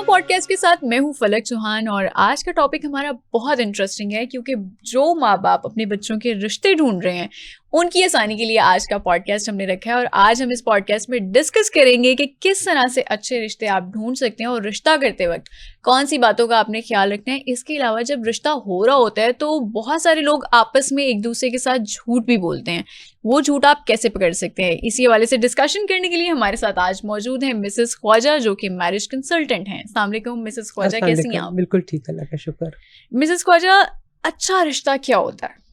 Podcast के साथ मैं हूं फलक चौहान और आज का टॉपिक हमारा बहुत इंटरेस्टिंग है क्योंकि जो माँ बाप अपने बच्चों के रिश्ते ढूंढ रहे हैं उनकी आसानी के लिए आज का पॉडकास्ट हमने रखा है। और आज हम इस पॉडकास्ट में डिस्कस करेंगे कि किस तरह से अच्छे रिश्ते आप ढूंढ सकते हैं और रिश्ता करते वक्त कौन सी बातों का आपने ख्याल रखना है। इसके अलावा जब रिश्ता हो रहा होता है तो बहुत सारे लोग आपस में एक दूसरे के साथ झूठ भी बोलते हैं, वो झूठ आप कैसे पकड़ सकते हैं। इसी हवाले से डिस्कशन करने के लिए हमारे साथ आज मौजूद हैं मिसेस ख्वाजा जो कि मैरिज कंसल्टेंट हैं। अस्सलाम वालेकुम मिसेस ख्वाजा, कैसी हैं आप? बिल्कुल ठीक, अल्लाह का शुक्र। मिसेस ख्वाजा, अच्छा रिश्ता क्या होता है?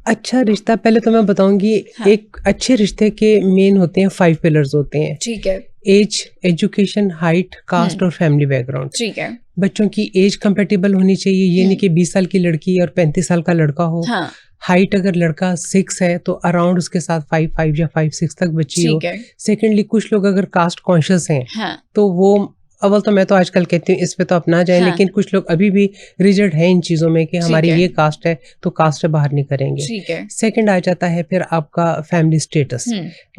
अच्छा रिश्ता, पहले तो मैं बताऊंगी, हाँ। एक अच्छे रिश्ते के मेन होते हैं 5 पिलर्स होते हैं। ठीक है। एज, एजुकेशन, हाइट, कास्ट और फैमिली बैकग्राउंड। ठीक है। बच्चों की एज कंपेटेबल होनी चाहिए, ये नहीं कि 20 साल की लड़की और 35 साल का लड़का हो। हाँ। हाइट अगर लड़का 6 है तो अराउंड उसके साथ 5 या 5'6" तक बच्ची हो। सेकेंडली कुछ लोग अगर कास्ट कॉन्शियस हैं, हाँ। तो वो अव्वल तो मैं तो आजकल कहती हूँ इस पे तो अपना जाए, हाँ। लेकिन कुछ लोग अभी भी रिजिड हैं इन चीजों में कि हमारी ये कास्ट है तो कास्ट से बाहर नहीं करेंगे। सेकंड आ जाता है फिर आपका फैमिली स्टेटस,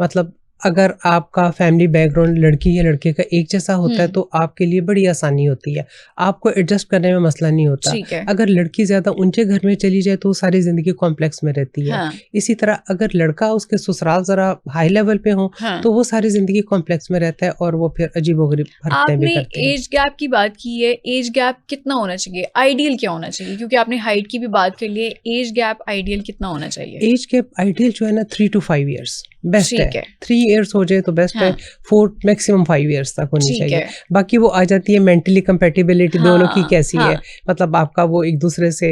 मतलब अगर आपका फैमिली बैकग्राउंड लड़की या लड़के का एक जैसा होता है तो आपके लिए बड़ी आसानी होती है, आपको एडजस्ट करने में मसला नहीं होता। अगर लड़की ज्यादा ऊंचे घर में चली जाए तो सारी जिंदगी कॉम्प्लेक्स में रहती है। हाँ। इसी तरह अगर लड़का उसके ससुराल जरा हाई लेवल पे हो, हाँ। तो वो सारी जिंदगी कॉम्प्लेक्स में रहता है और वो फिर अजीबोगरीब हरकतें भी करते हैं। एज गैप की बात की है, एज गैप कितना होना चाहिए, आइडियल क्या होना चाहिए? क्योंकि आपने हाइट की भी बात कर ली, एज गैप आइडियल कितना होना चाहिए? एज गैप आइडियल जो है ना 3 to 5 years बेस्ट है। 3 years हो जाए तो बेस्ट, हाँ। है 4 मैक्सिमम 5 years तक होनी चाहिए। बाकी वो आ जाती है मेंटली कंपेटिबिलिटी, हाँ। दोनों की कैसी, हाँ। है, मतलब आपका वो एक दूसरे से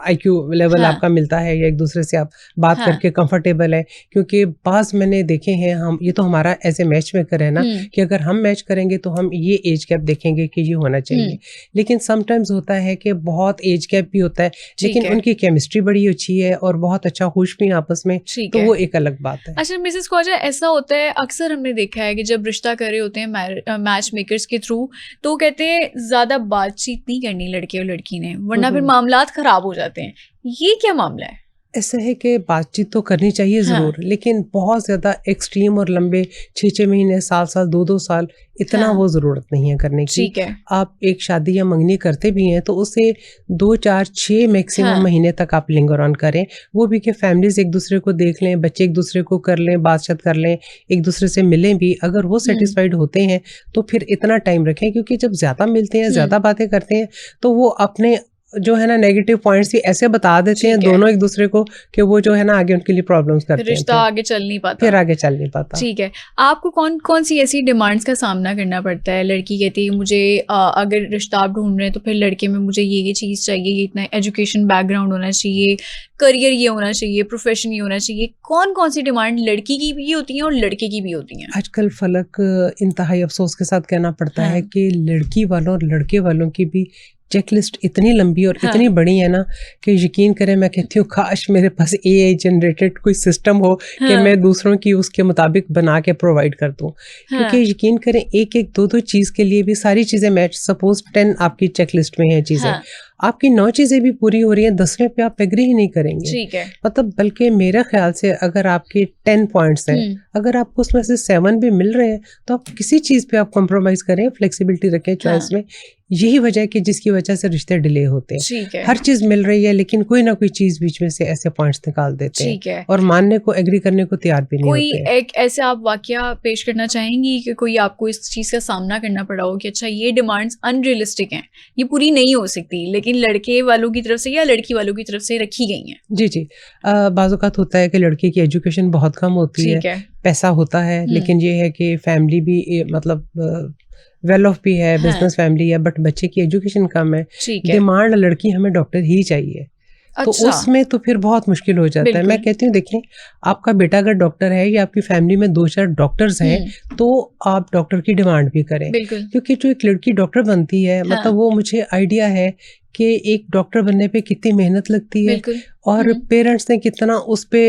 IQ लेवल, हाँ। आपका मिलता है या एक दूसरे से आप बात, हाँ। करके कंफर्टेबल है। क्योंकि बाज मैंने देखे हैं, हम ये तो हमारा एज ए मैच मेकर है ना कि अगर हम मैच करेंगे तो हम ये एज गैप देखेंगे कि ये होना चाहिए, लेकिन समटाइम्स होता है कि बहुत एज गैप भी होता है लेकिन उनकी केमिस्ट्री बड़ी अच्छी है और बहुत अच्छा खुश भी आपस में, तो वो एक अलग बात है। अच्छा मिसेस ख्वाजा, ऐसा होता है अक्सर हमने देखा है कि जब रिश्ता कर रहे होते हैं मैच मेकर्स के थ्रू तो कहते हैं ज्यादा बातचीत नहीं करनी लड़के और लड़की ने, वरना फिर मामलात खराब हो जाते हैं। ये क्या मामला है? ऐसा है कि बातचीत तो करनी चाहिए जरूर, हाँ। लेकिन बहुत ज्यादा एक्सट्रीम और लंबे 6 महीने, 7 2 साल इतना, हाँ। वो जरूरत नहीं है करने की। ठीक है। आप एक शादी या मंगनी करते भी हैं तो उसे 2 4 6 मैक्सिमम, हाँ। महीने तक आप लिंगर ऑन करें, वो भी कि फैमिलीज एक दूसरे को देख लें, बच्चे एक दूसरे को कर लें, बातचीत कर लें, एक दूसरे से मिलें भी। अगर वो सेटिस्फाइड होते हैं तो फिर इतना टाइम रखें, क्योंकि जब ज्यादा मिलते हैं, ज्यादा बातें करते हैं तो वो अपने जो है ना नेगेटिव पॉइंट्स ही ऐसे बता देते हैं दोनों एक दूसरे को कि वो जो है ना आगे उनके लिए प्रॉब्लम्स करते हैं, रिश्ता आगे चल नहीं पाता, फिर आगे चल नहीं पाता। ठीक है। आपको कौन कौन सी ऐसी डिमांड्स का सामना करना पड़ता है? लड़की कहती है मुझे अगर रिश्ता आप ढूंढ रहे हैं तो फिर लड़के में मुझे ये चीज़ चाहिए, ये इतना एजुकेशन बैकग्राउंड होना चाहिए, करियर ये होना चाहिए, प्रोफेशन ये होना चाहिए। कौन कौन सी डिमांड लड़की की भी होती है और लड़के की भी होती है? आजकल फलक इंतहाई अफसोस के साथ कहना पड़ता है कि लड़की वालों और लड़के वालों की भी चेकलिस्ट इतनी लंबी और, हाँ। इतनी बड़ी है ना कि यकीन करें, मैं कहती हूँ काश मेरे पास AI जनरेटेड कोई सिस्टम हो, हाँ। कि मैं दूसरों की उसके मुताबिक बना के प्रोवाइड कर दूँ, हाँ। क्योंकि यकीन करें एक 2 चीज़ के लिए भी सारी चीज़ें मैच, सपोज 10 आपकी चेकलिस्ट में है चीज़ें, हाँ। आपकी 9 चीजें भी पूरी हो रही हैं, 10वें पे आप एग्री ही नहीं करेंगे। ठीक है। मतलब बल्कि मेरे ख्याल से अगर आपके 10 पॉइंट्स हैं, अगर आपको उसमें से 7 भी मिल रहे हैं तो आप किसी चीज पे आप कॉम्प्रोमाइज करें, फ्लेक्सिबिलिटी रखें चॉइस, हाँ। में। यही वजह है कि जिसकी वजह से रिश्ते डिले होते हैं। हर चीज मिल रही है लेकिन कोई ना कोई चीज बीच में से ऐसे पॉइंट्स निकाल देते हैं और मानने को, एग्री करने को तैयार भी नहीं होते। कोई एक ऐसे आप वाकया पेश करना चाहेंगी कि कोई आपको इस चीज का सामना करना पड़ा हो कि अच्छा ये डिमांड्स अनरियलिस्टिक हैं, ये पूरी नहीं हो सकती, लेकिन लड़के वालों की तरफ से या लड़की वालों की तरफ से रखी गई हैं? जी बाज़-औक़ात होता है कि लड़के की एजुकेशन बहुत कम होती है, पैसा होता है, लेकिन ये है कि फैमिली भी मतलब वेल ऑफ भी है, बिजनेस फैमिली है, बट बच्चे की एजुकेशन कम है, डिमांड लड़की हमें डॉक्टर ही चाहिए। तो उसमें तो फिर बहुत मुश्किल हो जाता है। मैं कहती हूँ देखें, आपका बेटा अगर डॉक्टर है या आपकी फैमिली में 2-4 डॉक्टर्स हैं तो आप डॉक्टर की डिमांड भी करें, क्योंकि जो एक लड़की डॉक्टर बनती है, मतलब वो मुझे आइडिया है कि एक डॉक्टर बनने पे कितनी मेहनत लगती है और पेरेंट्स ने कितना उस पे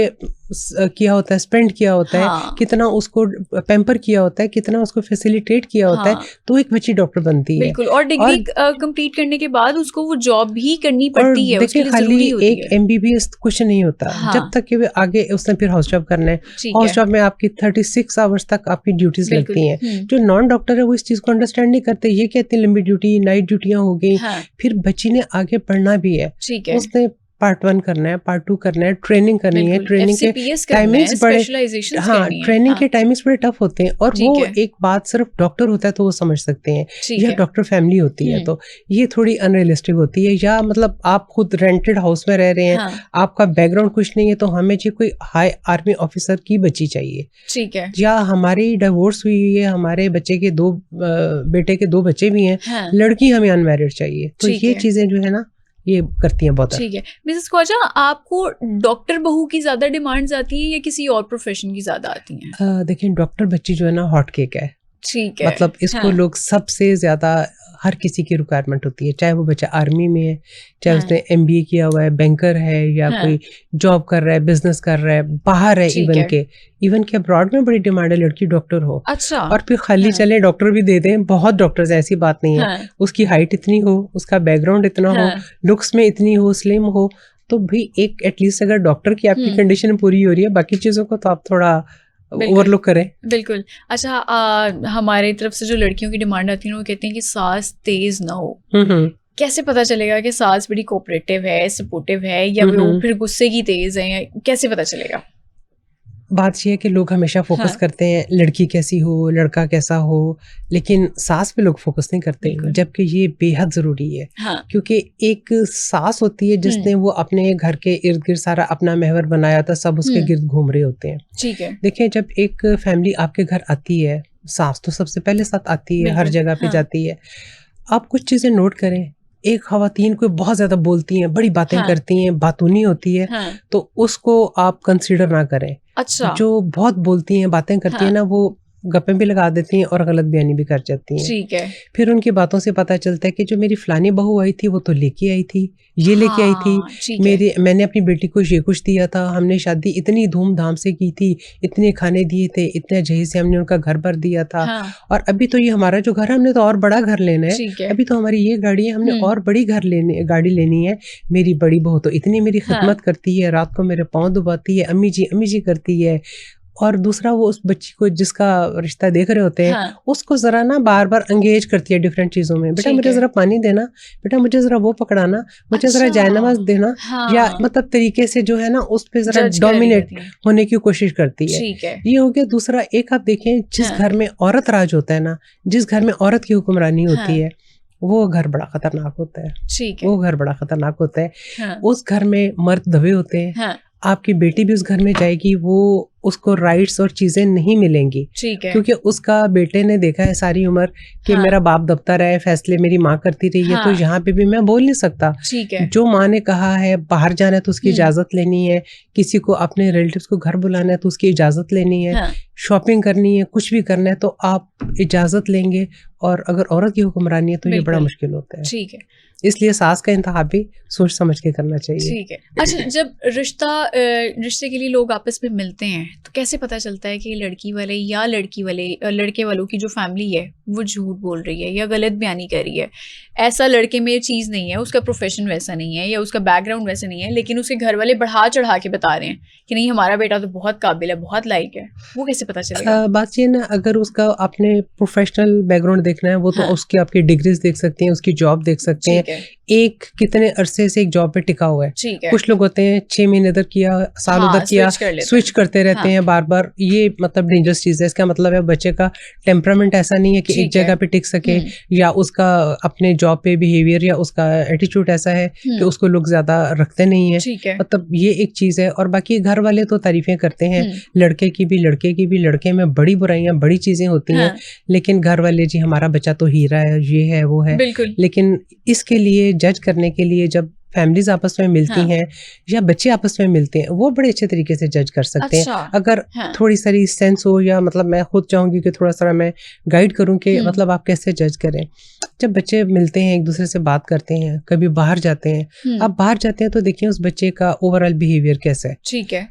किया होता है, स्पेंड किया होता है, कितना उसको पैम्पर किया होता है, कितना उसको फैसिलिटेट किया होता है, तो एक बच्ची डॉक्टर बनती है। बिल्कुल। और डिग्री कंप्लीट करने के बाद उसको वो जॉब भी करनी पड़ती है, उसके लिए खाली एक MBBS कुछ नहीं होता। जब तक कि आगे उसने फिर हाउस जॉब करना है, हाउस जॉब में आपकी 36 आवर्स तक आपकी ड्यूटीज लगती हैं। जो नॉन डॉक्टर है वो इस चीज को अंडरस्टैंड नहीं करते, ये कहते हैं लंबी ड्यूटी, नाइट ड्यूटियां हो गई। फिर बच्ची ने आगे पढ़ना भी है, उसने पार्ट 1 करना है, पार्ट 2 करना है, ट्रेनिंग करनी है, ट्रेनिंग के टाइमिंग्स बड़े, ट्रेनिंग के टाइमिंग्स बड़े टफ होते हैं। और वो एक बात सिर्फ डॉक्टर होता है तो वो समझ सकते हैं, या डॉक्टर फैमिली होती है तो ये थोड़ी अनरियलिस्टिक होती है। या मतलब आप खुद रेंटेड हाउस में रह रहे हैं, आपका बैकग्राउंड कुछ नहीं है, तो हमें जी कोई हाई आर्मी ऑफिसर की बच्ची चाहिए, ठीक है। या हमारी डिवोर्स हुई है, हमारे बच्चे के बेटे के 2 बच्चे भी हैं, लड़की हमें अनमैरिड चाहिए। तो ये चीजें जो है ना ये करती हैं बहुत। ठीक है। मिसेस ख्वाजा, आपको डॉक्टर बहू की ज्यादा डिमांड्स आती है या किसी और प्रोफेशन की ज्यादा आती हैं? देखिए, डॉक्टर बच्ची जो है ना हॉट केक है, ठीक है। मतलब इसको लोग सबसे ज्यादा हर किसी की रिक्वायरमेंट होती है, चाहे वो बच्चा आर्मी में है, चाहे उसने MBA किया हुआ है, बैंकर है, या कोई जॉब कर रहा है, बिजनेस कर रहा है, बाहर है, इवन के अब्रॉड में बड़ी डिमांड है लड़की डॉक्टर हो। अच्छा। और फिर खाली चले डॉक्टर भी दे दें, बहुत डॉक्टर्स, ऐसी बात नहीं है। उसकी हाइट इतनी हो, उसका बैकग्राउंड इतना हो, लुक्स में इतनी हो, स्लिम हो, तो भी एक एटलीस्ट अगर डॉक्टर की आपकी कंडीशन पूरी हो रही है, बाकी चीजों को तो आप थोड़ा ओवरलुक करें। बिल्कुल। अच्छा, हमारे तरफ से जो लड़कियों की डिमांड आती है वो कहते हैं कि सास तेज ना हो। कैसे पता चलेगा कि सास बड़ी कोऑपरेटिव है, सपोर्टिव है, या वो फिर गुस्से की तेज है, कैसे पता चलेगा? बात यह है कि लोग हमेशा फोकस करते हैं लड़की कैसी हो, लड़का कैसा हो, लेकिन सास पे लोग फोकस नहीं करते, जबकि ये बेहद जरूरी है। क्योंकि एक सास होती है जिसने वो अपने घर के इर्द गिर्द सारा अपना महवर बनाया था, सब उसके गिर्द घूम रहे होते हैं। ठीक है। देखिए, जब एक फैमिली आपके घर आती है, सास तो सबसे पहले साथ आती है, हर जगह पे जाती है। आप कुछ चीजें नोट करें, एक खवातीन को बहुत ज्यादा बोलती हैं, बड़ी बातें करती हैं, बातूनी होती है, तो उसको आप कंसीडर ना करें। अच्छा। जो बहुत बोलती हैं, बातें करती हैं ना, वो गप्पे भी लगा देती हैं और गलत बयानी भी कर जाती हैं। ठीक है। फिर उनकी बातों से पता चलता है कि जो मेरी फलानी बहू आई थी वो तो लेके आई थी, ये लेके आई थी, मैंने अपनी बेटी को ये कुछ दिया था, हमने शादी इतनी धूमधाम से की थी, इतने खाने दिए थे, इतने जहेज से हमने उनका घर भर दिया था। और अभी तो ये हमारा जो घर है, हमने तो और बड़ा घर लेना है, अभी तो हमारी ये गाड़ी है, हमने और बड़ी गाड़ी लेनी है। मेरी बड़ी बहू तो इतनी मेरी खिदमत करती है, रात को मेरे पाँव दुबाती है, अम्मी जी करती है। और दूसरा, वो उस बच्ची को जिसका रिश्ता देख रहे होते हैं, उसको जरा ना बार बार एंगेज करती है डिफरेंट चीजों में। बेटा मुझे जरा पानी देना, बेटा मुझे जरा वो पकड़ाना, मुझे जरा जायनमाज देना, या मतलब तरीके से जो है ना उस पे जरा डोमिनेट होने की कोशिश करती है। ये हो गया। दूसरा, एक आप देखें, जिस घर में औरत राज होता है ना, जिस घर में औरत की हुक्मरानी होती है, वो घर बड़ा खतरनाक होता है। वो घर बड़ा खतरनाक होता है। उस घर में मर्द दबे होते हैं। आपकी बेटी भी उस घर में जाएगी, वो उसको राइट्स और चीजें नहीं मिलेंगी। ठीक है। क्योंकि उसका बेटे ने देखा है सारी उम्र कि मेरा बाप दबता रहा है, फैसले मेरी माँ करती रही है, तो यहाँ पे भी मैं बोल नहीं सकता। ठीक है। जो माँ ने कहा है बाहर जाना है तो उसकी इजाजत लेनी है, किसी को अपने रिलेटिव्स को घर बुलाना है तो उसकी इजाजत लेनी है, शॉपिंग करनी है, कुछ भी करना है तो आप इजाजत लेंगे। और अगर औरत की हुक्मरानी है तो ये बड़ा मुश्किल होता है। ठीक है। इसलिए सास का इंतखाब भी सोच समझ के करना चाहिए। ठीक है। अच्छा, जब रिश्ते के लिए लोग आपस में मिलते हैं तो कैसे पता चलता है कि लड़की वाले या लड़के वालों की जो फैमिली है वो झूठ बोल रही है या गलत बयानी कर रही है? ऐसा लड़के में चीज़ नहीं है, उसका प्रोफेशन वैसा नहीं है या उसका बैकग्राउंड वैसा नहीं है, लेकिन उसके घर वाले बढ़ा चढ़ा के बता रहे हैं कि नहीं हमारा बेटा तो बहुत काबिल है, बहुत लायक है, वो कैसे पता चलेगा? बात ये ना, अगर उसका अपने प्रोफेशनल बैकग्राउंड देखना है, वो तो उसकी आपकी डिग्रीज देख सकते हैं, उसकी जॉब देख सकते हैं, एक कितने अरसे से एक जॉब पे टिका हुआ है। कुछ लोग होते हैं 6 महीने इधर किया, साल उधर किया, स्विच करते रहते हैं बार बार। ये मतलब डेंजरस चीज है। इसका मतलब है बच्चे का टेम्परामेंट ऐसा नहीं है कि एक जगह पे टिक सके, या उसका अपने जॉब पे बिहेवियर या उसका एटीट्यूड ऐसा है कि उसको लोग ज्यादा रखते नहीं है। मतलब ये एक चीज है। और बाकी घर वाले तो तारीफें करते हैं, लड़के की भी लड़के में बड़ी बुराइयां, बड़ी चीजें होती हैं, लेकिन घर वाले जी हमारा बच्चा तो हीरा है, ये है वो है। लेकिन इसके लिए जज करने के लिए जब फैमिलीज आपस में मिलती हैं या बच्चे आपस में मिलते हैं, वो बड़े अच्छे तरीके से जज कर सकते हैं अगर थोड़ी सारी सेंस हो, या मतलब मैं खुद चाहूंगी कि थोड़ा सा मैं गाइड करूं कि मतलब आप कैसे जज करें। जब बच्चे मिलते हैं, एक दूसरे से बात करते हैं, कभी बाहर जाते हैं, आप बाहर जाते हैं तो देखिए उस बच्चे का ओवरऑल बिहेवियर कैसा है। ठीक है।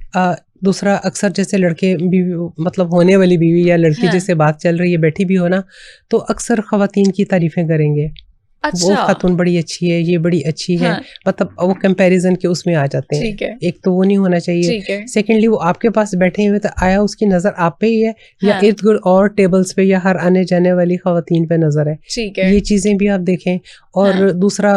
दूसरा, अक्सर जैसे लड़के बीवी, मतलब होने वाली बीवी या लड़की जिससे बात चल रही है बैठी भी हो ना, तो अक्सर खवातीन की तारीफें करेंगे। अच्छा। वो खातून बड़ी अच्छी है, ये बड़ी अच्छी है, मतलब वो कंपैरिजन के उसमें आ जाते हैं। एक तो वो नहीं होना चाहिए। सेकेंडली, वो आपके पास बैठे हुए तो आया उसकी नजर आप पे ही है या इर्द गिर्द और टेबल्स पे या हर आने जाने वाली खवातीन पे नजर है। ये चीजें भी आप देखें। और दूसरा,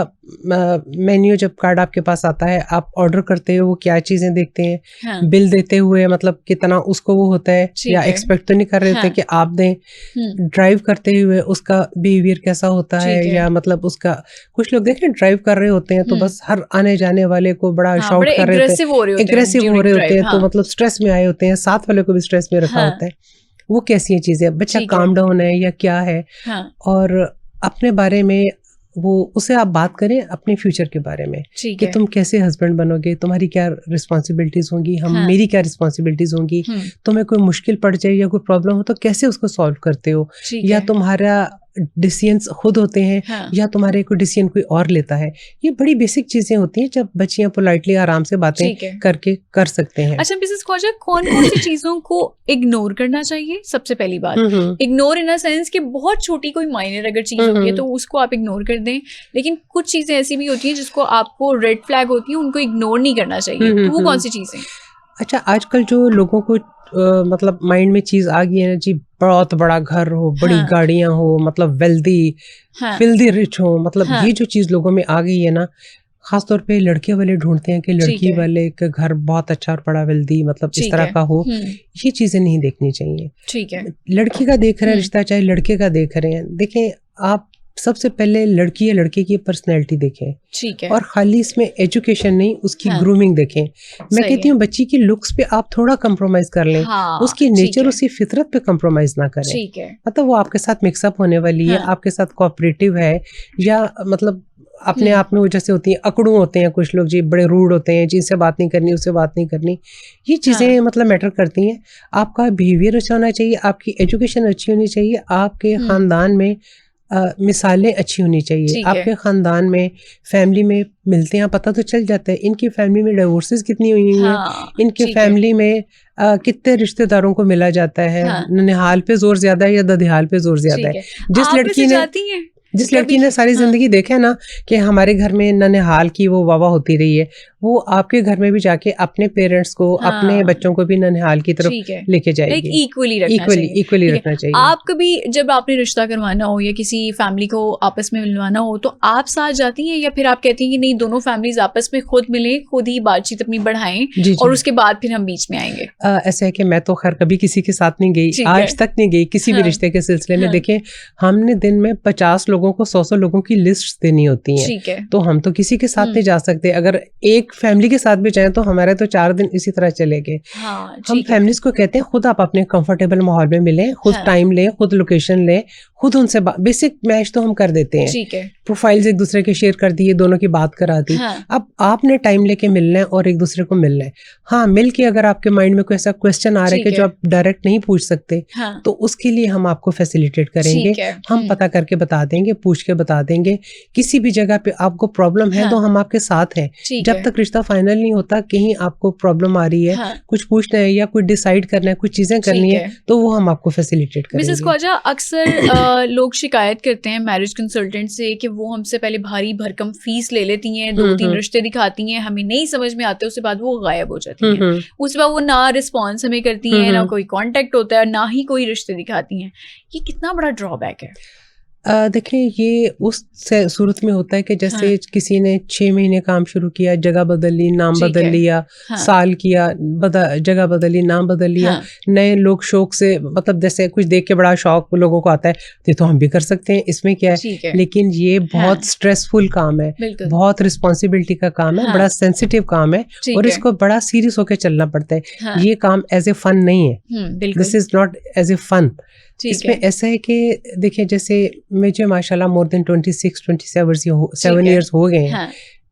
मेन्यू जब कार्ड आपके पास आता है, आप ऑर्डर करते हो, वो क्या चीजें देखते हैं, बिल देते हुए मतलब कितना उसको वो होता है, या एक्सपेक्ट तो नहीं कर रहे थे कि आप दें। ड्राइव करते हुए उसका बिहेवियर कैसा होता है, या मतलब उसका, कुछ लोग देखें ड्राइव कर रहे होते हैं तो बस हर आने जाने वाले को बड़ा शाउट कर रहे होते हैं, एग्रेसिव हो रहे होते हैं, तो मतलब स्ट्रेस में आए होते हैं, साथ वाले को भी स्ट्रेस में रखा होता है। वो कैसी चीजें, बच्चा काम डाउन है या क्या है। और अपने बारे में वो उससे आप बात करें अपने फ्यूचर के बारे में कि तुम कैसे हस्बैंड बनोगे, तुम्हारी क्या रिस्पॉन्सिबिलिटीज होंगी, मेरी क्या रिस्पॉन्सिबिलिटीज होंगी, तुम्हें कोई मुश्किल पड़ जाए या कोई प्रॉब्लम हो तो कैसे उसको सॉल्व करते हो, या तुम्हारा डिसीजंस खुद होते हैं या तुम्हारे कोई डिसीजन कोई और लेता है। ये बड़ी बेसिक चीजें होती हैं जब बच्चियां पोलाइटली आराम से बातें करके कर सकते हैं। अच्छा मिसेस ख्वाजा, कौन कौन सी चीजों को इग्नोर करना चाहिए? सबसे पहली बात, इग्नोर इन अ सेंस कि बहुत छोटी कोई माइनर अगर चीज होती है तो उसको आप इग्नोर कर दें, लेकिन कुछ चीजें ऐसी भी होती हैं जिसको आपको रेड फ्लैग होती है, उनको इग्नोर नहीं करना चाहिए। तो वो कौन सी चीजें? अच्छा, आजकल जो लोगों को मतलब माइंड में चीज आ गई है ना जी, बहुत बड़ा घर हो, बड़ी गाड़ियां हो, मतलब वेल्दी फिल्दी रिच हो, मतलब ये जो चीज लोगों में आ गई है ना, खासतौर पे लड़के वाले ढूंढते हैं कि लड़की वाले का घर बहुत अच्छा और बड़ा वेल्दी मतलब इस तरह का हो। ये चीजें नहीं देखनी चाहिए। ठीक है, लड़की का देख रहे हैं रिश्ता, चाहे लड़के का देख रहे हैं, देखें आप सबसे पहले लड़की या लड़के की पर्सनैलिटी देखें। ठीक है। और खाली इसमें एजुकेशन नहीं, उसकी ग्रूमिंग देखें। मैं कहती हूँ बच्ची की लुक्स पे आप थोड़ा कंप्रोमाइज कर लें, उसकी नेचर, उसकी फितरत पे कंप्रोमाइज ना करें। ठीक है। मतलब वो आपके साथ मिक्सअप होने वाली है, आपके साथ कोऑपरेटिव है, या मतलब अपने आप में वो जैसे होती है, अकड़ू होते हैं कुछ लोग जी, बड़े रूड होते हैं, जिनसे बात नहीं करनी उससे बात नहीं करनी। ये चीजें मतलब मैटर करती हैं। आपका बिहेवियर अच्छा होना चाहिए, आपकी एजुकेशन अच्छी होनी चाहिए, आपके खानदान में मिसालें अच्छी होनी चाहिए। आपके खानदान में, फैमिली में मिलते हैं, पता तो चल जाता है इनकी फैमिली में डिवोर्सेस कितनी हुई हैं, इनके फैमिली में कितने रिश्तेदारों को मिला जाता है, ननिहाल पे जोर ज्यादा है या ददिहाल पे जोर ज्यादा है। जिस लड़की ने सारी जिंदगी देखा ना कि हमारे घर में ननिहाल की वो वावा होती रही है, वो आपके घर में भी जाके अपने पेरेंट्स को, अपने बच्चों को भी ननिहाल की तरफ लेके जाएगी। इक्वली रखना चाहिए। आप कभी जब आपने रिश्ता करवाना हो या किसी फैमिली को आपस में मिलवाना हो तो आप साथ जाती हैं, या फिर आप कहती हैं कि नहीं, दोनों फैमिलीज आपस में खुद मिले, खुद ही बातचीत अपनी बढ़ाएं और उसके बाद फिर हम बीच में आएंगे? ऐसा है कि मैं तो खैर कभी किसी के साथ नहीं गई, आज तक नहीं गई किसी भी रिश्ते के सिलसिले में। देखें, हमने दिन में 50 लोगों को 100 लोगों की लिस्ट देनी होती है, तो हम तो किसी के साथ नहीं जा सकते। अगर एक फैमिली के साथ भी जाएं तो हमारे तो 4 दिन इसी तरह चले गए। हम फैमिलीज को कहते हैं खुद आप अपने कंफर्टेबल माहौल में मिलें, खुद टाइम लें, खुद लोकेशन लें, खुद उनसे बेसिक मैच तो हम कर देते हैं, प्रोफाइल्स एक दूसरे के शेयर कर दिए, दोनों की बात करा दी। अब आपने टाइम लेके मिलना है और एक दूसरे को मिलना है। हाँ, मिल के अगर आपके माइंड में कोई ऐसा क्वेश्चन आ रहा है कि जो आप डायरेक्ट नहीं पूछ सकते, तो उसके लिए हम आपको फैसिलिटेट करेंगे, हम पता करके बता देंगे, पूछ के बता देंगे। किसी भी जगह पे आपको प्रॉब्लम है तो हम आपके साथ हैं। जब तक रिश्ता फाइनल नहीं होता, कहीं आपको प्रॉब्लम आ रही है, कुछ पूछना है या कुछ डिसाइड करना है, कुछ चीजें करनी है, तो वो हम आपको फैसिलिटेट करेंगे। मिसेस ख्वाजा, अक्सर लोग शिकायत करते हैं मैरिज कंसल्टेंट से कि वो हमसे पहले भारी भरकम फीस ले लेती हैं, 2-3 रिश्ते दिखाती हैं, हमें नहीं समझ में आते, उसके बाद वो गायब हो जाती हैं। उसके बाद वो ना रिस्पॉन्स हमें करती हैं, ना कोई कांटेक्ट होता है, ना ही कोई रिश्ते दिखाती हैं। ये कितना बड़ा ड्रॉबैक है? देखें, ये उस सूरत में होता है कि जैसे किसी ने 6 महीने काम शुरू किया, जगह बदल ली, नाम बदल लिया, साल किया, जगह बदल ली, नाम बदल लिया। नए लोग शौक से, मतलब जैसे कुछ देख के बड़ा शौक लोगों को आता है, ये तो हम भी कर सकते हैं, इसमें क्या है। लेकिन ये बहुत स्ट्रेसफुल काम है, बहुत रिस्पॉन्सिबिलिटी का काम है, बड़ा सेंसिटिव काम है, और इसको बड़ा सीरियस होकर चलना पड़ता है। ये काम एज ए फन नहीं है, this is not as a fun. इसमें ऐसा है कि देखिए, जैसे मुझे माशाल्लाह मोर देन 26-27 ईयर्स हो गए हैं।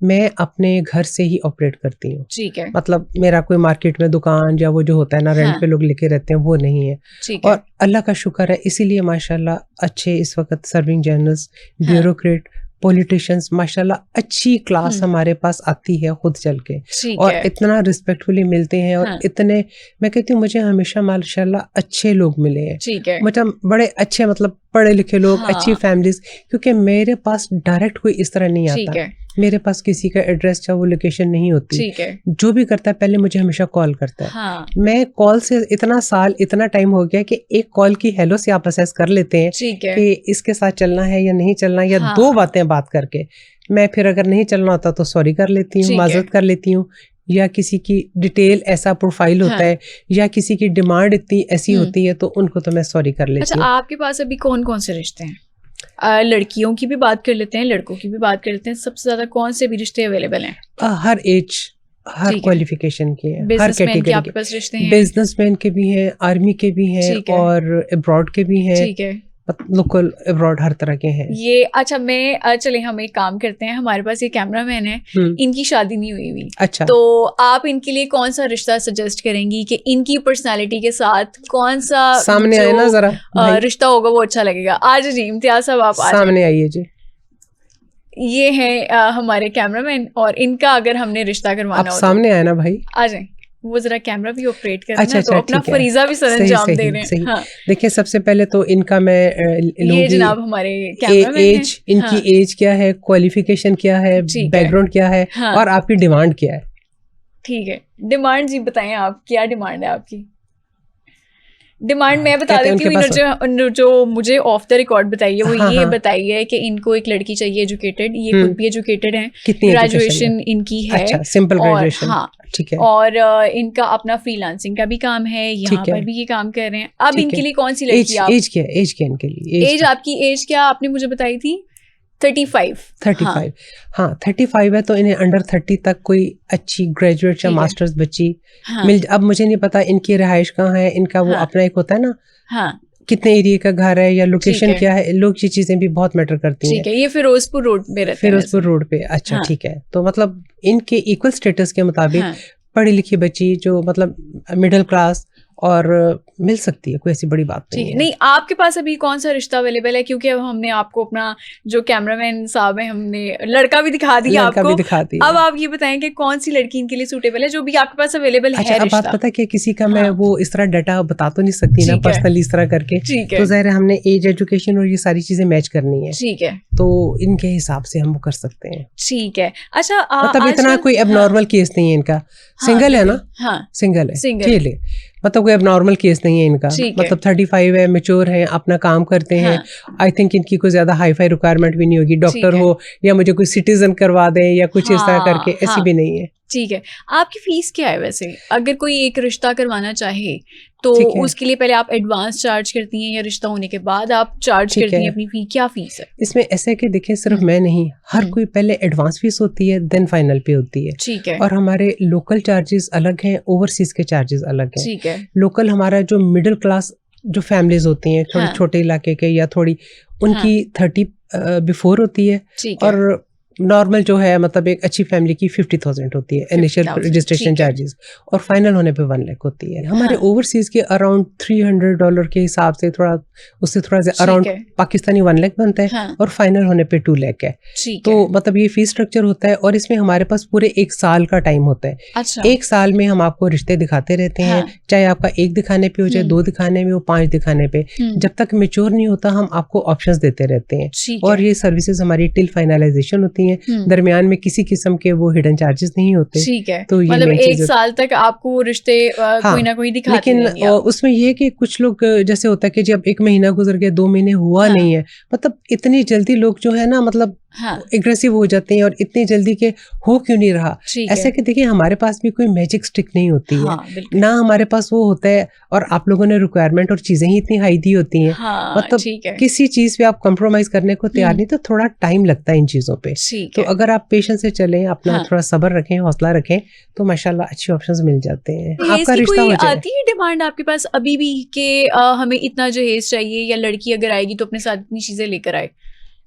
मैं अपने घर से ही ऑपरेट करती हूँ। ठीक है। मतलब मेरा कोई मार्केट में दुकान या वो जो होता है ना रेंट पे लोग लेके रहते हैं वो नहीं है। और अल्लाह का शुक्र है, इसीलिए माशाल्लाह अच्छे इस वक्त सर्विंग जर्नलिस्ट, ब्यूरोक्रेट, पॉलिटिशियंस माशाल्लाह अच्छी क्लास हमारे पास आती है खुद चल के, और इतना रिस्पेक्टफुली मिलते हैं, और इतने मैं कहती हूँ मुझे हमेशा माशाल्लाह अच्छे लोग मिले हैं, मतलब बड़े अच्छे, मतलब पढ़े लिखे लोग, अच्छी फैमिलीज, क्योंकि मेरे पास डायरेक्ट कोई इस तरह नहीं आता। मेरे पास किसी का एड्रेस या वो लोकेशन नहीं होती। जो भी करता है पहले मुझे हमेशा कॉल करता है। मैं कॉल से इतना टाइम हो गया कि एक कॉल की हेलो से आप असेस कर लेते हैं कि इसके साथ चलना है या नहीं चलना, या दो बातें बात करके मैं फिर अगर नहीं चलना होता तो सॉरी कर लेती हूँ, माजरत कर लेती हूँ, या किसी की डिटेल ऐसा प्रोफाइल होता है या किसी की डिमांड इतनी ऐसी होती है तो उनको तो मैं सॉरी कर लेती हूँ। आपके पास अभी कौन कौन से रिश्ते हैं? लड़कियों की भी बात कर लेते हैं, लड़कों की भी बात कर लेते हैं। सबसे ज्यादा कौन से भी रिश्ते अवेलेबल हैं? हर एज, हर क्वालिफिकेशन के हैं, हर कैटेगरी आपके पास रिश्ते हैं। बिजनेसमैन के भी हैं, आर्मी के भी हैं, और अब्रॉड के भी हैं। ठीक है। लोकल अब्रॉड हर तरह के हैं ये। अच्छा, मैं चले हम एक काम करते हैं, हमारे पास ये कैमरामैन है, इनकी शादी नहीं हुई हुई। अच्छा, तो आप इनके लिए कौन सा रिश्ता सजेस्ट करेंगी कि इनकी पर्सनालिटी के साथ कौन सा सामने आए ना जरा रिश्ता होगा वो अच्छा लगेगा? आज जी इम्तियाज साहब आप सामने आइए जी। ये है हमारे कैमरामैन, और इनका अगर हमने रिश्ता करवाना हो सामने आए ना भाई, आ जाए। वो जरा कैमरा भी ऑपरेट करना है, तो अपना फरीजा भी सरंजाम दे रहे हैं। हाँ। देखिए, सबसे पहले तो इनका मैं ये जनाब हमारे कैमरामैन एज, इनकी एज क्या है, क्वालिफिकेशन क्या है, बैकग्राउंड क्या है, और आपकी डिमांड क्या है। ठीक है, डिमांड जी बताएं, आप क्या डिमांड है आपकी? डिमांड मैं बता देती हूँ, जो मुझे ऑफ द रिकॉर्ड बताइए वो ये बताइए कि इनको एक लड़की चाहिए एजुकेटेड, ये खुद भी एजुकेटेड हैं, ग्रेजुएशन इनकी है, अच्छा, सिंपल ग्रेजुएशन। हाँ, ठीक है। और इनका अपना फ्रीलांसिंग का भी काम है, यहाँ पर भी ये काम कर रहे हैं। अब इनके लिए कौन सी लड़की? एज क्या इनके लिए? एज आपकी एज क्या आपने मुझे बताई थी? 35। हाँ 35 है, तो इन्हें अंडर 30 तक कोई अच्छी ग्रेजुएट या मास्टर्स बच्ची मिल। अब मुझे नहीं पता इनकी रिहाइश कहाँ है, इनका वो अपना एक होता है ना, कितने एरिया का घर है या लोकेशन क्या है, लोग ये चीजें भी बहुत मैटर करती हैं। ठीक है, ये फिरोजपुर रोड पे रहते हैं। फिरोजपुर रोड पे, अच्छा ठीक है। तो मतलब इनके इक्वल स्टेटस के मुताबिक पढ़ी लिखी बच्ची जो मतलब मिडिल क्लास और मिल सकती है, कोई ऐसी बड़ी बात नहीं है। नहीं, आपके पास अभी कौन सा रिश्ता अवेलेबल है? क्योंकि अब हमने आपको अपना जो कैमरामैन साहब है, हमने लड़का भी दिखा दिया आपको। अब आप ये बताएं कि कौन सी लड़की इनके लिए सूटेबल है, जो भी आपके पास अवेलेबल है। अब बात पता है कि किसी का मैं वो इस तरह डाटा बता तो नहीं सकती ना पर्सनली इस तरह करके, तो ज़ाहिर है हमने एज, एजुकेशन और ये सारी चीजें मैच करनी है। ठीक है, तो इनके हिसाब से हम वो कर सकते हैं। ठीक है। अच्छा, मतलब इतना कोई एबनॉर्मल केस नहीं है इनका। सिंगल है ना? हाँ, सिंगल है, मतलब कोई अब नॉर्मल केस नहीं है इनका। मतलब 35 है, मैच्योर है, अपना काम करते हैं। आई थिंक इनकी कोई ज्यादा हाई फाई रिक्वायरमेंट भी नहीं होगी, डॉक्टर हो या मुझे कोई सिटीजन करवा दें या कुछ इस तरह करके, ऐसी भी नहीं है। ठीक है। आपकी फीस क्या है वैसे, अगर कोई एक रिश्ता करवाना चाहे तो उसके लिए पहले आप एडवांस चार्ज करती हैं या रिश्ता होने के बाद आप चार्ज करती हैं अपनी फी? क्या फीस है इसमें? ऐसा है कि देखिए, सिर्फ मैं नहीं, हर कोई पहले एडवांस फीस होती है, देन फाइनल पे होती है। ठीक है। और हमारे लोकल चार्जेस अलग हैं, ओवरसीज के चार्जेस अलग हैं। ठीक है। लोकल हमारा जो मिडिल क्लास जो फैमिलीज होती हैं, थोड़े छोटे इलाके के या थोड़ी, उनकी 30 बिफोर होती है, और नॉर्मल जो है मतलब एक अच्छी फैमिली की 50,000 होती है इनिशियल रजिस्ट्रेशन चार्जेस, और फाइनल होने पे 1 लाख होती है। हमारे ओवरसीज के अराउंड $300 के हिसाब से थोड़ा उससे थोड़ा सा अराउंड पाकिस्तानी 1 लाख बनता है, और फाइनल होने पे 2 लाख है। तो मतलब ये फीस स्ट्रक्चर होता है, और इसमें हमारे पास पूरे 1 साल का टाइम होता है। अच्छा। 1 साल में हम आपको रिश्ते दिखाते रहते हैं, चाहे आपका 1 दिखाने पे हो, चाहे 2 दिखाने में हो, 5 दिखाने पे, जब तक मेच्योर नहीं होता हम आपको ऑप्शंस देते रहते हैं। और ये सर्विसेज हमारी टिल फाइनलाइजेशन होती है, दरमियान में किसी किस्म के वो हिडन चार्जेस नहीं होते। ठीक है, तो मतलब 1 साल तक आपको रिश्ते कोई ना कोई दिखाते हैं। लेकिन उसमें ये है कि कुछ लोग जैसे होता है कि जब 1 महीना गुजर गया, 2 महीने हुआ नहीं है, मतलब इतनी जल्दी लोग जो है ना मतलब एग्रेसिव हो जाते हैं, और इतनी जल्दी के हो क्यों नहीं रहा। ऐसा कि देखिए, हमारे पास भी कोई मैजिक स्टिक नहीं होती है ना, हमारे पास वो होता है, और आप लोगों ने रिक्वायरमेंट और चीजें ही इतनी हाई दी होती हैं। मतलब किसी चीज पे आप कॉम्प्रोमाइज करने को तैयार नहीं, तो थोड़ा टाइम लगता है इन चीजों पे। तो अगर आप पेशेंस से चलें, अपना थोड़ा सब्र रखें, हौसला रखें, तो माशाल्लाह अच्छे ऑप्शंस मिल जाते हैं। आपका रिश्ता हो जाए। आती है डिमांड आपके पास अभी भी कि हमें इतना जहेज चाहिए, या लड़की अगर आएगी तो अपने साथ इतनी चीजें लेकर आए?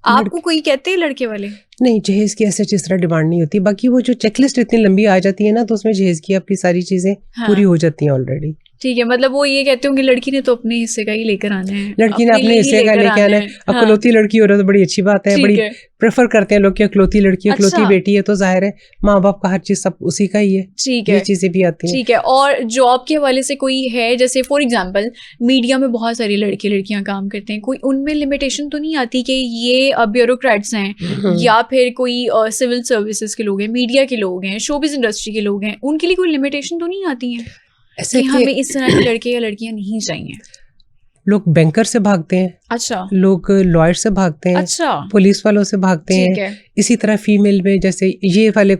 आपको कोई कहते हैं लड़के वाले? नहीं, जहेज की ऐसे इस तरह डिमांड नहीं होती। बाकी वो जो चेकलिस्ट इतनी लंबी आ जाती है ना, तो उसमें जहेज की आपकी सारी चीजें पूरी हो जाती हैं ऑलरेडी। ठीक है, मतलब वो ये कहते होंगे लड़की ने तो अपने हिस्से का ही लेकर आना है, लड़की ने अपने हिस्से का लेकर आना है। अकलौती लड़की हो रहा है तो बड़ी अच्छी बात है, बड़ी प्रेफर करते हैं लोग कि अकलौती लड़की, अकलौती बेटी है तो जाहिर है माँ बाप का हर चीज सब उसी का ही है। ठीक है, ये चीजें भी आती हैं। ठीक है। और जॉब के हवाले से कोई है, जैसे फॉर एग्जांपल मीडिया में बहुत सारी लड़कियां काम करते हैं, कोई उनमें लिमिटेशन तो नहीं आती कि ये ब्यूरोक्रेट्स हैं या फिर कोई सिविल सर्विसेज के लोग हैं, मीडिया के लोग हैं, शोबिज इंडस्ट्री के लोग हैं, उनके लिए कोई लिमिटेशन तो नहीं आती है कि हमें इस तरह के लड़के या लड़कियां नहीं चाहिए? लोग बैंकर से भागते हैं, अच्छा, लोग लॉयर से भागते हैं, अच्छा, पुलिस वालों से भागते हैं। इसी तरह फीमेल में जैसे ये वाले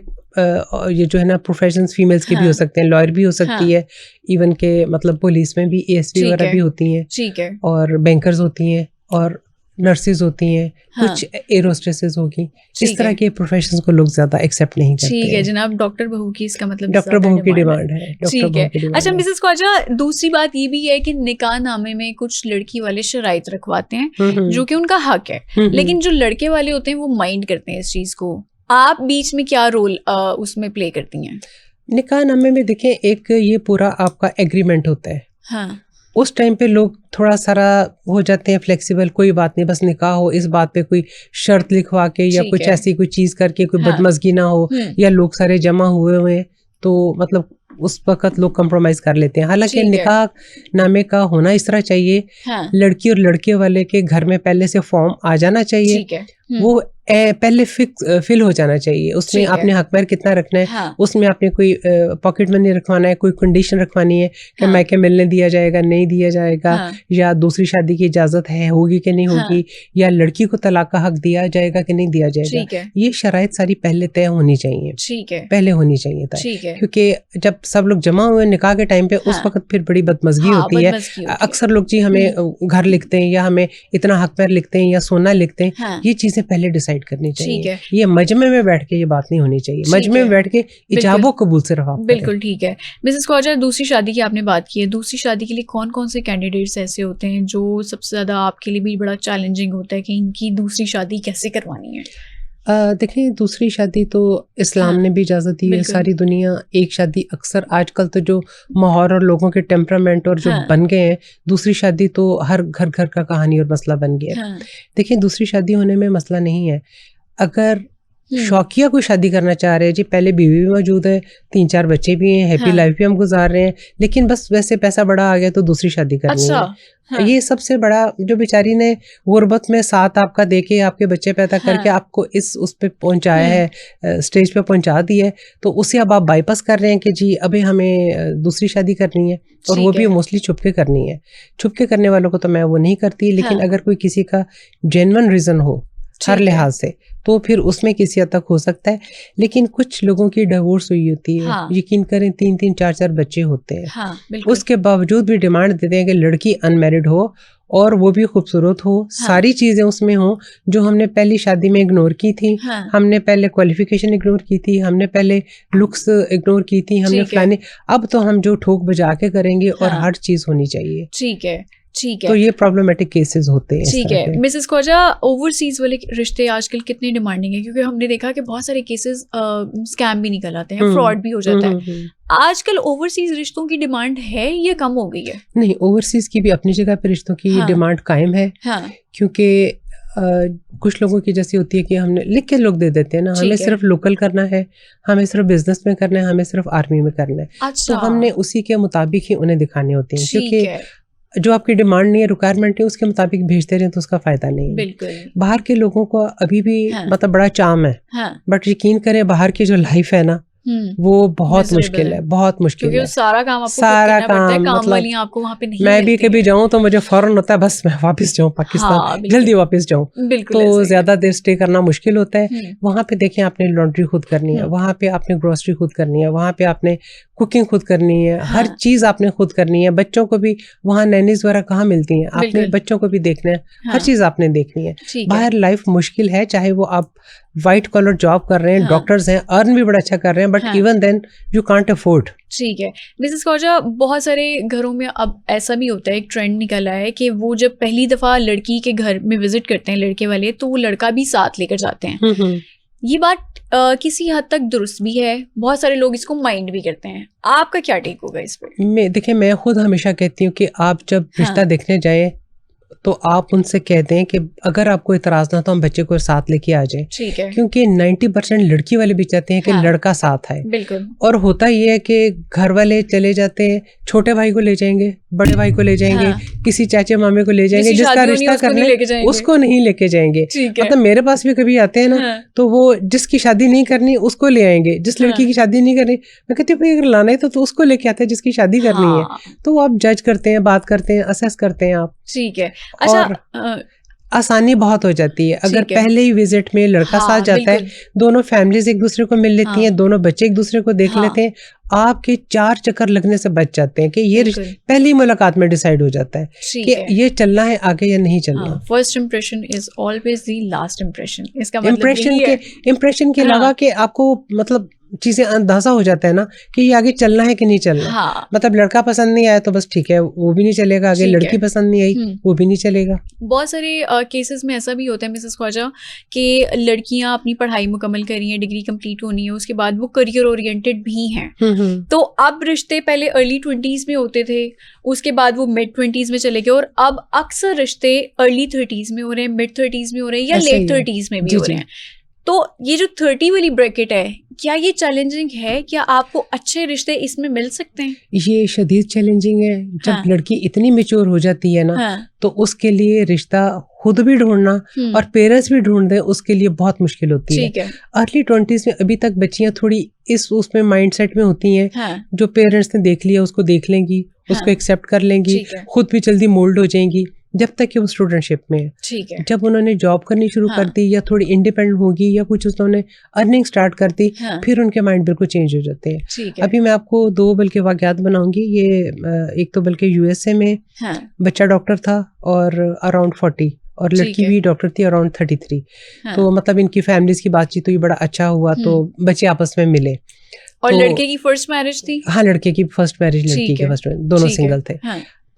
ये जो है ना प्रोफेशंस फीमेल्स के भी हो सकते हैं, लॉयर भी हो सकती है, इवन के मतलब पुलिस में भी एएसपी वगैरह भी होती हैं, ठीक है, और बैंकर्स होती हैं, और नर्सेज होती हैं, कुछ एरोस्टेसेस होगी। इस तरह के प्रोफेशंस को लोग ज्यादा एक्सेप्ट नहीं करते। ठीक है जनाब, डॉक्टर बहू की इसका मतलब डॉक्टर बहू की डिमांड है। ठीक है। अच्छा मिसेस ख्वाजा, दूसरी बात ये भी है कि निकाह नामे में कुछ लड़की वाले शराइत रखवाते हैं जो कि उनका हक है, लेकिन जो लड़के वाले होते हैं वो माइंड करते हैं इस चीज को। आप बीच में क्या रोल उसमें प्ले करती हैं? निकाह नामे में देखें, एक ये पूरा आपका एग्रीमेंट होता है। हाँ, उस टाइम पे लोग थोड़ा सारा हो जाते हैं फ्लेक्सिबल, कोई बात नहीं, बस निकाह हो, इस बात पे कोई शर्त लिखवा के या कुछ ऐसी कोई चीज करके कोई बदमज़गी ना हो, या लोग सारे जमा हुए हैं तो मतलब उस वक्त लोग कंप्रोमाइज कर लेते हैं। हालांकि निकाह नामे का होना इस तरह चाहिए, लड़की और लड़के वाले के घर में पहले से फॉर्म आ जाना चाहिए, वो पहले फिल हो जाना चाहिए। उसमें आपने हक महर कितना रखना है, उसमें आपने कोई पॉकेट मनी रखवाना है, कोई कंडीशन रखवानी है कि मैके मिलने दिया जाएगा, नहीं दिया जाएगा, या दूसरी शादी की इजाजत है, होगी कि नहीं होगी, या लड़की को तलाक का हक दिया जाएगा कि नहीं दिया जाएगा। ये शराइत सारी पहले तय होनी चाहिए, ठीक है, पहले होनी चाहिए था, क्योंकि जब सब लोग जमा हुए निकाह के टाइम पे उस वक्त फिर बड़ी बदमज़गी होती है। अक्सर लोग जी हमें घर लिखते हैं या हमें इतना हक महर लिखते हैं या सोना लिखते हैं, ये चीजें पहले डिसाइड करनी चाहिए। ये मजमे में बैठ के ये बात नहीं होनी चाहिए, मजमे में बैठ के इजाबो कबूल से रवा। बिल्कुल ठीक है। मिसेस ख्वाजा, दूसरी शादी की आपने बात की है, दूसरी शादी के लिए कौन कौन से कैंडिडेट्स ऐसे होते हैं जो सबसे ज्यादा आपके लिए भी बड़ा चैलेंजिंग होता है कि इनकी दूसरी शादी कैसे करवानी है? देखिए, दूसरी शादी तो इस्लाम ने भी इजाज़त दी है। सारी दुनिया एक शादी, अक्सर आजकल तो जो माहौल और लोगों के टेम्परामेंट और जो बन गए हैं, दूसरी शादी तो हर घर का कहानी और मसला बन गया है। देखिए, दूसरी शादी होने में मसला नहीं है। अगर शौकिया कोई शादी करना चाह रहे हैं, जी पहले बीवी भी मौजूद है, 3-4 बच्चे भी हैं, हैप्पी लाइफ भी हम गुजार रहे हैं, लेकिन बस वैसे पैसा बड़ा आ गया तो दूसरी शादी करनी है। ये सबसे बड़ा, जो बेचारी ने गुर्बत में साथ आपका देके आपके बच्चे पैदा करके आपको उस पे पहुंचाया है, स्टेज पे पहुंचा दिया है, तो उसे अब आप बाईपास कर रहे हैं कि जी अभी हमें दूसरी शादी करनी है, और वो भी मोस्टली छुपके करनी है। छुपके करने वालों को तो मैं वो नहीं करती, लेकिन अगर कोई किसी का जेन्युइन रीजन हो हर लिहाज से, तो फिर उसमें किसी हद तक हो सकता है। लेकिन कुछ लोगों की डिवोर्स हुई होती है, यकीन करें 3-3, 4-4 बच्चे होते हैं, उसके बावजूद भी डिमांड देते हैं कि लड़की अनमैरिड हो और वो भी खूबसूरत हो, सारी चीजें उसमें हो जो हमने पहली शादी में इग्नोर की थी। हमने पहले क्वालिफिकेशन इग्नोर की थी, हमने पहले लुक्स इग्नोर की थी, हमने फलाने, अब तो हम जो ठोक बजा के करेंगे और हर चीज होनी चाहिए। ठीक है, ठीक है। तो ये प्रॉब्लमेटिक केसेस होते हैं। ठीक है। मिसेस ख्वाजा, ओवरसीज वाले रिश्ते आजकल कितने डिमांडिंग है? क्योंकि हमने देखा कि बहुत सारे केसेस स्कैम भी निकल आते हैं, फ्रॉड भी हो जाता है। आजकल ओवरसीज रिश्तों की डिमांड है या कम हो गई है? नहीं, ओवरसीज की भी अपनी जगह पे रिश्तों की डिमांड कायम है, क्योंकि कुछ लोगों की जैसी होती है कि हमने लिख के लोग दे देते हैं ना, हमें सिर्फ लोकल करना है, हमें सिर्फ बिजनेस में करना है, हमें सिर्फ आर्मी में करना है। अच्छा। तो हमने उसी के मुताबिक ही उन्हें दिखाने होते हैं, क्योंकि जो आपकी डिमांड नहीं है, रिक्वायरमेंट है, उसके मुताबिक भेजते रहे तो उसका फायदा नहीं है। बिल्कुल। बाहर के लोगों को अभी भी मतलब बड़ा चाम है, बट यकीन करें बाहर की जो लाइफ है ना, वो बहुत मुश्किल है, बहुत मुश्किल है। सारा काम आपको सारा काम मतलब आपको वहाँ पे नहीं, मैं भी कभी जाऊँ तो मुझे फौरन होता है बस मैं वापस जाऊँ पाकिस्तान, जल्दी वापस जाऊँ, तो ज्यादा देर स्टे करना मुश्किल होता है। वहाँ पे देखें, आपने लॉन्ड्री खुद करनी है, वहाँ पे आपने ग्रोसरी खुद करनी है, वहाँ पे आपने कुकिंग खुद करनी है, हर चीज आपने खुद करनी है, बच्चों को भी वहाँ नैनीज वगैरह कहाँ मिलती हैं, आपने बच्चों को भी देखना है, हर चीज आपने देखनी है। बाहर लाइफ मुश्किल है, चाहे वो आप व्हाइट कॉलर जॉब कर रहे हैं, डॉक्टर्स हैं, अर्न भी बड़ा अच्छा कर रहे हैं, but even then you can't afford. ठीक है मिसेस खौजा, बहुत सारे घरों में अब ऐसा भी होता है, एक ट्रेंड निकला है कि वो जब पहली दफा लड़की के घर में विजिट करते हैं लड़के वाले, तो वो लड़का भी साथ लेकर जाते हैं। ये बात किसी हद तक दुरुस्त भी है, बहुत सारे लोग इसको माइंड भी करते हैं, आपका क्या टेक होगा इस पे? देखिए मैं खुद हमेशा कहती हूँ कि आप जब रिश्ता देखने जाए तो आप उनसे कहते हैं कि अगर आपको इतराज ना तो हम बच्चे को साथ लेके आ जाएं, ठीक है, क्योंकि 90% लड़की वाले भी चाहते हैं कि लड़का साथ आए। बिल्कुल। और होता ये है कि घर वाले चले जाते हैं, छोटे भाई को ले जाएंगे, बड़े भाई को ले जाएंगे, किसी चाचे मामे को ले जाएंगे, जिसका रिश्ता करना है उसको नहीं लेके जाएंगे। मतलब मेरे पास भी कभी आते हैं ना, तो वो जिसकी शादी नहीं करनी उसको ले आएंगे, जिस लड़की की शादी नहीं करनी मैं कहती हूँ अगर लाना है तो उसको लेके आते हैं जिसकी शादी करनी है। तो आप जज करते हैं, बात करते हैं, असेस करते हैं आप। ठीक है। अच्छा, और आसानी बहुत हो जाती है अगर पहले ही विजिट में लड़का साथ जाता है, दोनों फैमिलीज एक दूसरे को मिल लेती हैं, दोनों बच्चे एक दूसरे को देख लेते हैं, आपके 4 चक्कर लगने से बच जाते हैं कि ये पहली मुलाकात में डिसाइड हो जाता है कि ये चलना है आगे या नहीं चलना। First impression is always the last impression. इसका मतलब इम्प्रेशन के अलावा कि आपको मतलब चीजें अंदाजा हो जाता है ना कि ये आगे चलना है कि नहीं चलना। मतलब लड़का पसंद नहीं आया तो बस ठीक है, वो भी नहीं चलेगा, आगे लड़की पसंद नहीं आई वो भी नहीं चलेगा। बहुत सारे केसेस में ऐसा भी होता है मिसेस ख्वाजा कि लड़कियां अपनी पढ़ाई मुकम्मल कर रही हैं, डिग्री कंप्लीट होनी है, उसके बाद वो करियर ओरिएंटेड भी हैं, तो अब रिश्ते पहले अर्ली 20s में होते थे, उसके बाद वो मिड 20s में चले गए, और अब अक्सर रिश्ते अर्ली 30s में हो रहे हैं, मिड 30s में हो रहे हैं, या लेट 30s में भी हो रहे हैं। तो ये जो 30 वाली ब्रैकेट है, क्या ये चैलेंजिंग है? क्या आपको अच्छे रिश्ते इसमें मिल सकते हैं? ये शदीद चैलेंजिंग है। जब लड़की इतनी मैच्योर हो जाती है ना, तो उसके लिए रिश्ता खुद भी ढूंढना और पेरेंट्स भी ढूंढ दें उसके लिए बहुत मुश्किल होती है। अर्ली 20s में अभी तक बच्चियां थोड़ी उसमें माइंडसेट में होती हैं, जो पेरेंट्स ने देख लिया उसको देख लेंगी, उसको एक्सेप्ट कर लेंगी, खुद भी जल्दी मोल्ड हो जाएंगी, जब तक कि वो स्टूडेंटशिप में है। ठीक है। जब उन्होंने जॉब करनी शुरू कर दी या थोड़ी इंडिपेंडेंट होगी या कुछ उन्होंने अर्निंग स्टार्ट कर दी, फिर उनके माइंड बिल्कुल चेंज हो जाते हैं। अभी मैं आपको 2 बल्कि वाकयात बनाऊंगी। ये एक तो बल्कि यूएसए में बच्चा डॉक्टर था और अराउंड 40 और लड़की भी डॉक्टर थी अराउंड 33। तो मतलब इनकी फैमिलीज की बातचीत तो ये बड़ा अच्छा हुआ, तो बच्चे आपस में मिले। और लड़के की फर्स्ट मैरिज थी? हाँ, लड़के की फर्स्ट मैरिज, लड़की की फर्स्ट मैरिज, दोनों सिंगल थे।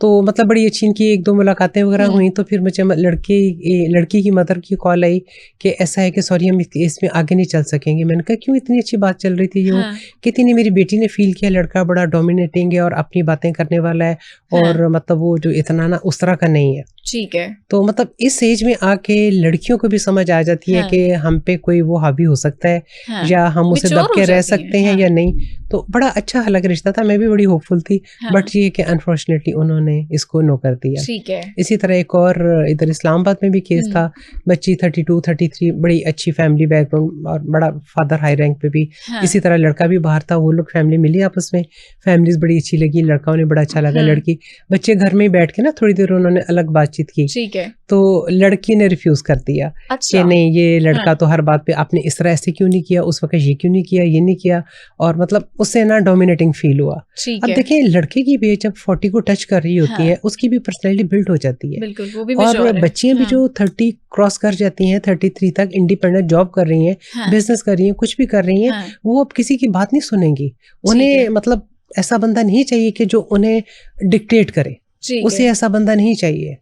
तो मतलब बड़ी अच्छी इनकी 1-2 मुलाकातें वगैरह हुई। तो फिर मुझे लड़की की मदर की कॉल आई कि ऐसा है कि सॉरी हम इसमें आगे नहीं चल सकेंगे। मैंने कहा क्यों? इतनी अच्छी बात चल रही थी। जो कहती नहीं, मेरी बेटी ने फील किया लड़का बड़ा डोमिनेटिंग है और अपनी बातें करने वाला है, और मतलब वो जो इतना ना उस तरह का नहीं है। ठीक है। तो मतलब इस एज में आके लड़कियों को भी समझ आ जाती है कि हम पे कोई वो हावी हो सकता है, या हम उसे दब के रह सकते हैं या नहीं। तो बड़ा अच्छा अलग रिश्ता था, मैं भी बड़ी होपफुल थी, बट ये कि अनफॉर्चुनेटली उन्होंने इसको नो कर दिया। ठीक है। इसी तरह एक और इधर इस्लामाबाद में भी केस था, बच्ची 32-33, बड़ी अच्छी फैमिली बैकग्राउंड और बड़ा फादर हाई रैंक पे भी। इसी तरह लड़का भी बाहर था, वो लोग फैमिली मिली आपस में, फैमिलीज बड़ी अच्छी लगी, लड़का उन्हें बड़ा अच्छा लगा। लड़की बच्चे घर में ही बैठ के ना थोड़ी देर उन्होंने अलग बातचीत की। ठीक है। तो लड़की ने रिफ्यूज कर दिया कि नहीं, ये लड़का तो हर बात पे आपने इस तरह ऐसे क्यों नहीं किया, उस वक्त ये क्यों नहीं किया, ये नहीं किया, और मतलब उससे ना डोमिनेटिंग फील हुआ। अब देखिए लड़के की भी जब 40 को टच कर रही होती है, उसकी भी पर्सनैलिटी बिल्ड हो जाती है। बिल्कुल, वो भी और बच्चियां भी जो 30 क्रॉस कर जाती हैं, 33 तक इंडिपेंडेंट जॉब कर रही हैं, बिजनेस कर रही हैं, कुछ भी कर रही हैं, वो अब किसी की बात नहीं सुनेंगी। उन्हें मतलब ऐसा बंदा नहीं चाहिए कि जो उन्हें डिक्टेट करे, उसे ऐसा बंदा नहीं चाहिए।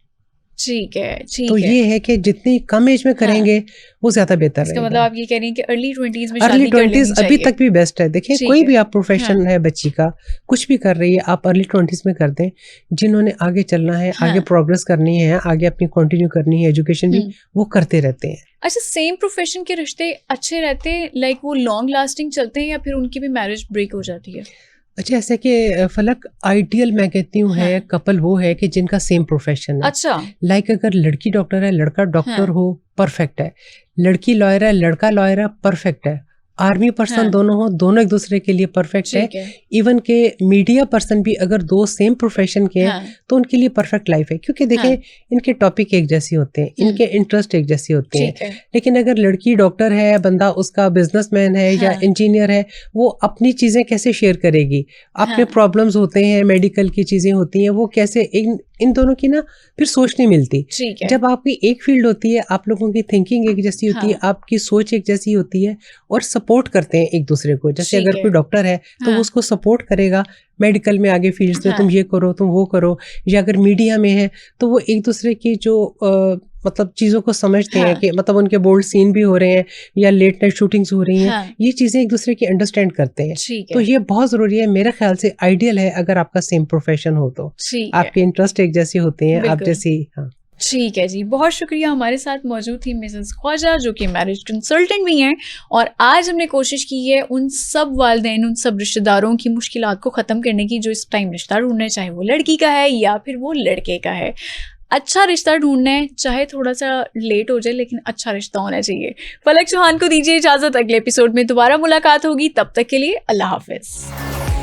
ठीक है। ठीक तो ये है कि जितनी कम एज में करेंगे वो ज्यादा बेहतर है। इसका मतलब आप ये कह रही हैं कि अर्ली 20s में अर्ली 20s अभी तक भी बेस्ट है। देखिए कोई भी आप प्रोफेशन है बच्ची का, कुछ भी कर रही है, आप अर्ली 20s में कर दें। जिन्होंने आगे चलना है, आगे प्रोग्रेस करनी है, आगे अपनी कंटिन्यू करनी है, एजुकेशन भी, वो करते रहते हैं। अच्छा, सेम प्रोफेशन के रिश्ते अच्छे रहते हैं, लाइक वो लॉन्ग लास्टिंग चलते हैं, या फिर उनकी भी मैरिज ब्रेक हो जाती है? अच्छा, ऐसे कि फलक आइडियल मैं कहती हूँ है कपल वो है कि जिनका सेम प्रोफेशन है। अच्छा। लाइक अगर लड़की डॉक्टर है, लड़का डॉक्टर हो, परफेक्ट है। लड़की लॉयर है, लड़का लॉयर है, परफेक्ट है। आर्मी पर्सन दोनों हो, दोनों एक दूसरे के लिए परफेक्ट है। इवन के मीडिया पर्सन भी अगर दो सेम प्रोफेशन के हैं तो उनके लिए परफेक्ट लाइफ है, क्योंकि देखें इनके टॉपिक एक जैसे होते हैं, इनके इंटरेस्ट एक जैसे होते हैं। लेकिन अगर लड़की डॉक्टर है, बंदा उसका बिजनेसमैन है या इंजीनियर है, वो अपनी चीजें कैसे शेयर करेगी, अपने प्रॉब्लम्स होते हैं, मेडिकल की चीजें होती हैं, वो कैसे इन दोनों की ना फिर सोच नहीं मिलती। जब आपकी एक फील्ड होती है, आप लोगों की थिंकिंग एक जैसी होती है, आपकी सोच एक जैसी होती है और सपोर्ट करते हैं एक दूसरे को। जैसे अगर कोई डॉक्टर है तो वो उसको सपोर्ट करेगा मेडिकल में, आगे फील्ड्स में तुम ये करो, तुम वो करो, या अगर मीडिया में है तो वो एक दूसरे की जो मतलब चीज़ों को समझते हैं कि मतलब उनके बोल्ड सीन भी हो रहे हैं या लेट नाइट शूटिंग्स हो रही हैं, ये चीज़ें एक दूसरे की अंडरस्टैंड करते हैं। तो ये बहुत ज़रूरी है, मेरे ख्याल से आइडियल है अगर आपका सेम प्रोफेशन हो तो आपके इंटरेस्ट एक जैसे होते हैं, आप जैसी। हाँ ठीक है जी, बहुत शुक्रिया। हमारे साथ मौजूद थी मिसेस ख्वाजा जो कि मैरिज कंसल्टेंट भी हैं, और आज हमने कोशिश की है उन सब वालिदैन, उन सब रिश्तेदारों की मुश्किलात को ख़त्म करने की जो इस टाइम रिश्ता ढूंढ रहे हैं, चाहे वो लड़की का है या फिर वो लड़के का है। अच्छा रिश्ता ढूंढना है, चाहे थोड़ा सा लेट हो जाए लेकिन अच्छा रिश्ता होना चाहिए। फलक चौहान को दीजिए इजाज़त, अगले एपिसोड में दोबारा मुलाकात होगी, तब तक के लिए अल्लाह हाफिज़।